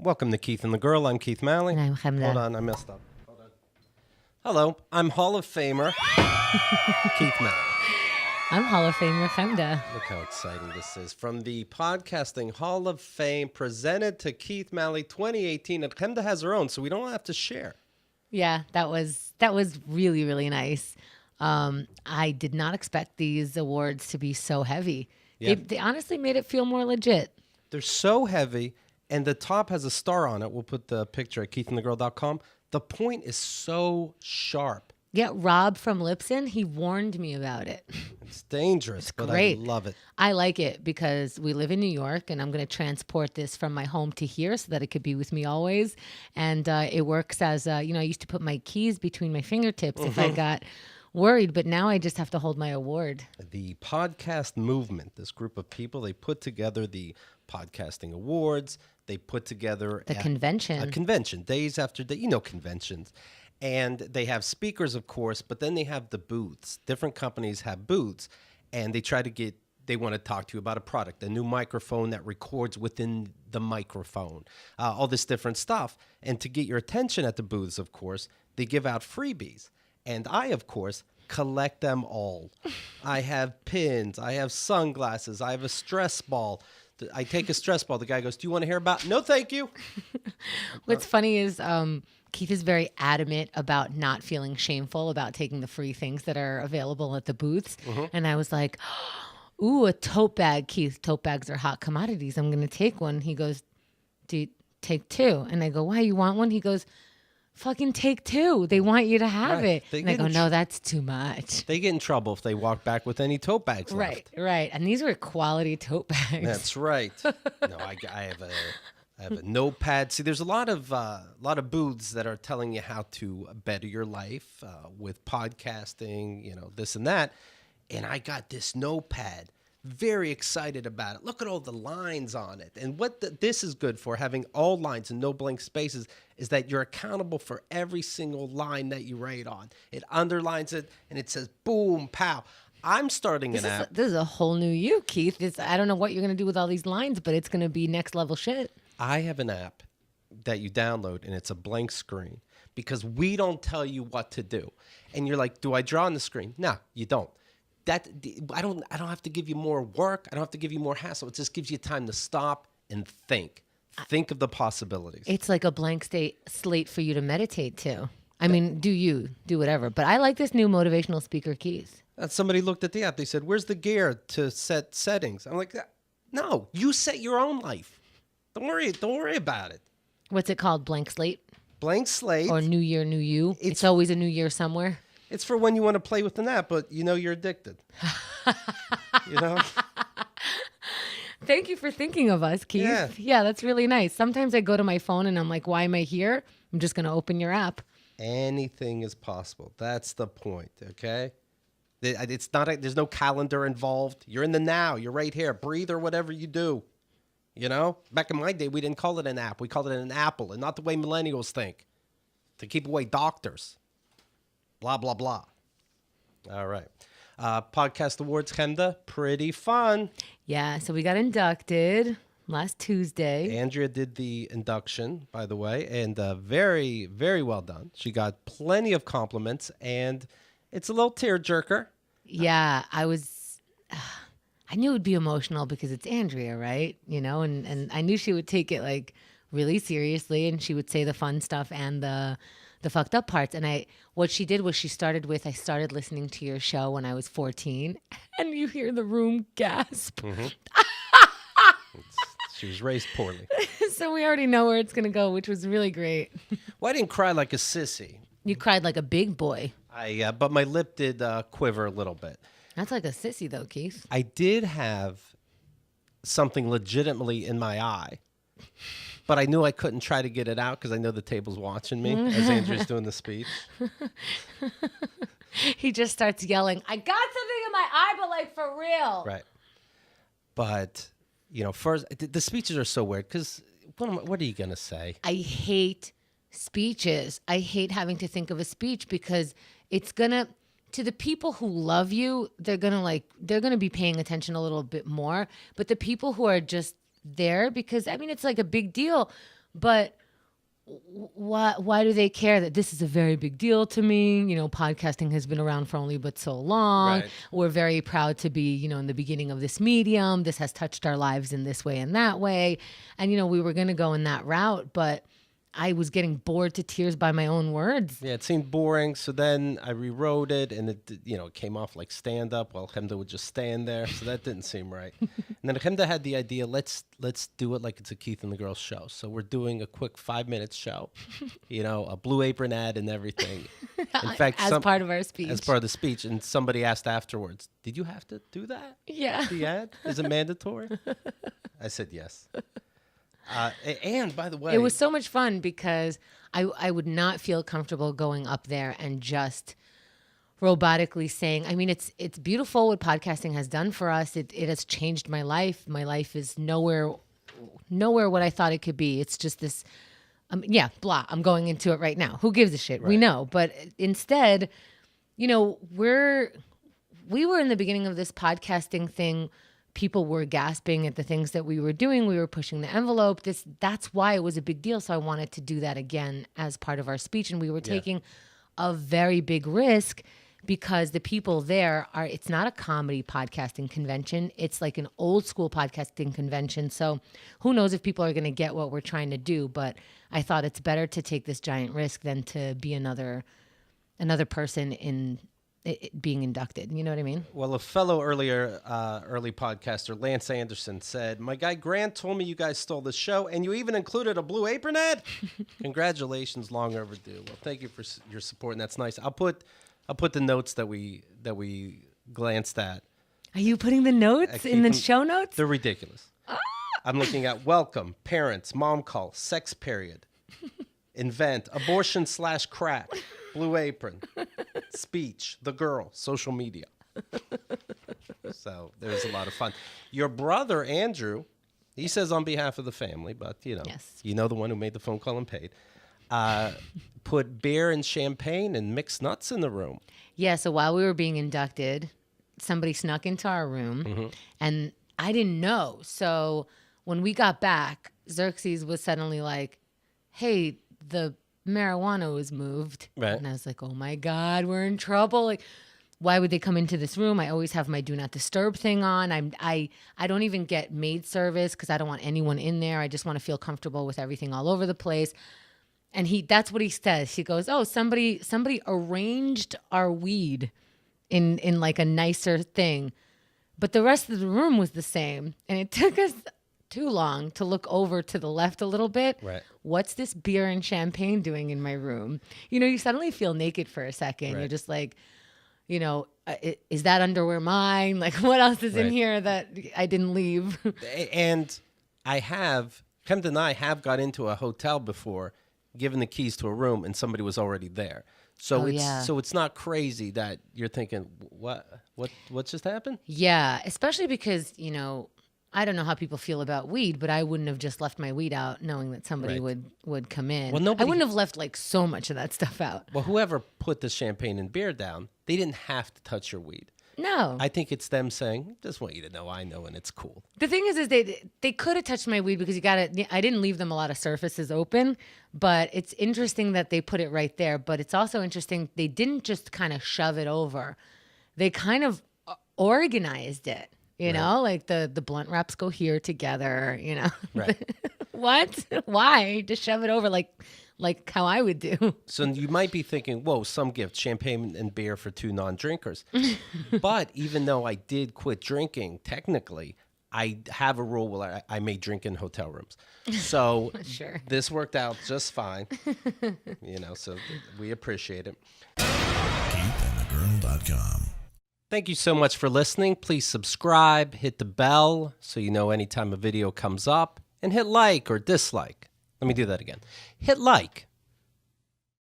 Welcome to Keith and the Girl. I'm Keith Malley. And I'm Chemda. Hold on, I messed up. Hold on. Hello, I'm Hall of Famer Keith Malley. I'm Hall of Famer Chemda. Look how exciting this is. From the Podcasting Hall of Fame, presented to Keith Malley 2018. And Chemda has her own, so we don't have to share. Yeah, that was really, really nice. I did not expect these awards to be so heavy. Yeah. They honestly made it feel more legit. They're so heavy, and the top has a star on it. We'll put the picture at keithandthegirl.com. The point is so sharp. Yeah, Rob from Lipson, he warned me about it. It's dangerous, but great. I love it. I like it because we live in New York, and I'm going to transport this from my home to here so that it could be with me always. And it works as, I used to put my keys between my fingertips if I got worried, but now I just have to hold my award. The podcast movement, this group of people, they put together the podcasting awards. They put together The convention. A convention, days after day, conventions. And they have speakers, of course, but then they have the booths. Different companies have booths, and they want to talk to you about a product, a new microphone that records within the microphone, all this different stuff. And to get your attention at the booths, of course, they give out freebies. And I, of course, collect them all. I have pins. I have sunglasses. I have a stress ball. I take a stress ball. The guy goes, "Do you want to hear about it?" "No, thank you." What's funny is Keith is very adamant about not feeling shameful about taking the free things that are available at the booths. And I was like, ooh, a tote bag, Keith. Tote bags are hot commodities. I'm going to take one. He goes, "Do you take two?" And I go, "Why, you want one?" He goes, "Fucking take two. They want you to have it." And I go, "No, that's too much." They get in trouble if they walk back with any tote bags left. Right. And these were quality tote bags. That's right. No, I have a Nopad. See, there's a lot of booths that are telling you how to better your life with podcasting, this and that. And I got this Nopad. Very excited about it. Look at all the lines on it. And what this is good for, having all lines and no blank spaces, is that you're accountable for every single line that you write on. It underlines it, and it says, boom, pow. I'm starting an app. This is a whole new you, Keith. I don't know what you're going to do with all these lines, but it's going to be next level shit. I have an app that you download, and it's a blank screen because we don't tell you what to do. And you're like, "Do I draw on the screen?" No, you don't. I don't have to give you more work. I don't have to give you more hassle. It just gives you time to stop and think. Think of the possibilities. It's like a blank slate for you to meditate to. I mean, do whatever. But I like this new motivational speaker, Keith. Somebody looked at the app. They said, "Where's the gear to set settings?" I'm like, "No, you set your own life. Don't worry about it." What's it called? Blank slate? Blank slate. Or New Year, New You? It's always a new year somewhere. It's for when you want to play with an app, but you're addicted. Thank you for thinking of us, Keith. Yeah, that's really nice. Sometimes I go to my phone and I'm like, "Why am I here?" I'm just going to open your app. Anything is possible. That's the point, okay? It's not. There's no calendar involved. You're in the now. You're right here. Breathe or whatever you do. Back in my day, we didn't call it an app. We called it an apple, and not the way millennials think, to keep away doctors. Blah, blah, blah. All right. Podcast awards, Chemda, pretty fun. Yeah, so we got inducted last Tuesday. Andrea did the induction, by the way, and very, very well done. She got plenty of compliments, and it's a little tearjerker. Yeah, I knew it would be emotional because it's Andrea, right? And I knew she would take it like really seriously, and she would say the fun stuff and the fucked up parts. And what she did was she started with, "I started listening to your show when I was 14," and you hear the room gasp. Mm-hmm. She was raised poorly. So we already know where it's going to go, which was really great. Well, I didn't cry like a sissy. You cried like a big boy. But my lip did quiver a little bit. That's like a sissy, though, Keith. I did have something legitimately in my eye, but I knew I couldn't try to get it out because I know the table's watching me as Andrew's doing the speech. He just starts yelling, "I got something in my eye, but like for real." Right. But, first, the speeches are so weird because what are you going to say? I hate speeches. I hate having to think of a speech because it's going to... To the people who love you, they're gonna be paying attention a little bit more. But the people who are just there because, it's like a big deal. But why do they care that this is a very big deal to me? You know, podcasting has been around for only but so long. Right. We're very proud to be, you know, in the beginning of this medium. This has touched our lives in this way and that way. And, you know, we were going to go in that route, but I was getting bored to tears by my own words. Yeah, it seemed boring. So then I rewrote it, and it came off like stand up while Chemda would just stand there. So that didn't seem right. And then Chemda had the idea, let's do it like it's a Keith and the Girls show. So we're doing a quick 5-minute show, a Blue Apron ad and everything. In fact, as part of our speech. As part of the speech, and somebody asked afterwards, "Did you have to do that? Yeah. The ad? Is it mandatory?" I said yes. And by the way, it was so much fun because I would not feel comfortable going up there and just robotically saying, I mean, it's beautiful what podcasting has done for us. It has changed my life. My life is nowhere what I thought it could be. It's just this, blah, I'm going into it right now. Who gives a shit? Right. We know. But instead, we were in the beginning of this podcasting thing. People were gasping at the things that we were doing. We were pushing the envelope. That's why it was a big deal. So I wanted to do that again as part of our speech. And we were taking a very big risk because the people there it's not a comedy podcasting convention. It's like an old school podcasting convention. So who knows if people are going to get what we're trying to do. But I thought it's better to take this giant risk than to be another person in being inducted. You know what I mean? Well, a fellow early podcaster, Lance Anderson, said, "My guy Grant told me you guys stole the show, and you even included a Blue Apron ad. Congratulations, long overdue." Well, thank you for your support, and that's nice. I'll put the notes that we glanced at. Are you putting the notes in the show notes? They're ridiculous. I'm looking at welcome, parents, mom call, sex period, invent, abortion/crack. Blue Apron, speech, the girl, social media. So there's a lot of fun. Your brother, Andrew, he says on behalf of the family, but yes. the one who made the phone call and paid, put beer and champagne and mixed nuts in the room. Yeah, so while we were being inducted, somebody snuck into our room, and I didn't know. So when we got back, Xerxes was suddenly like, hey, the marijuana was moved. Right. And I was like, oh my God, we're in trouble. Like, why would they come into this room? I always have my do not disturb thing on. I don't even get maid service because I don't want anyone in there. I just want to feel comfortable with everything all over the place. And that's what he says. He goes, oh, somebody arranged our weed in like a nicer thing. But the rest of the room was the same. And it took us too long to look over to the left a little bit. Right. What's this beer and champagne doing in my room? You suddenly feel naked for a second. Right. You're just like, is that underwear mine? Like, what else is in here that I didn't leave? And Chemda and I have got into a hotel before, given the keys to a room, and somebody was already there. So it's not crazy that you're thinking, what just happened? Yeah, especially because, I don't know how people feel about weed, but I wouldn't have just left my weed out knowing that somebody would come in. Well, I wouldn't have left like so much of that stuff out. Well, whoever put the champagne and beer down, they didn't have to touch your weed. No. I think it's them saying, just want you to know I know and it's cool. The thing is they could have touched my weed because I didn't leave them a lot of surfaces open, but it's interesting that they put it right there. But it's also interesting they didn't just kind of shove it over. They kind of organized it. Like the blunt wraps go here together, Right. What? Why? Just shove it over like how I would do. So you might be thinking, whoa, some gift, champagne and beer for 2 non-drinkers. But even though I did quit drinking, technically, I have a rule where I may drink in hotel rooms. So sure. This worked out just fine. So we appreciate it. KeithAndTheGirl.com. Thank you so much for listening. Please subscribe, hit the bell so you know anytime a video comes up, and hit like or dislike. Let me do that again. Hit like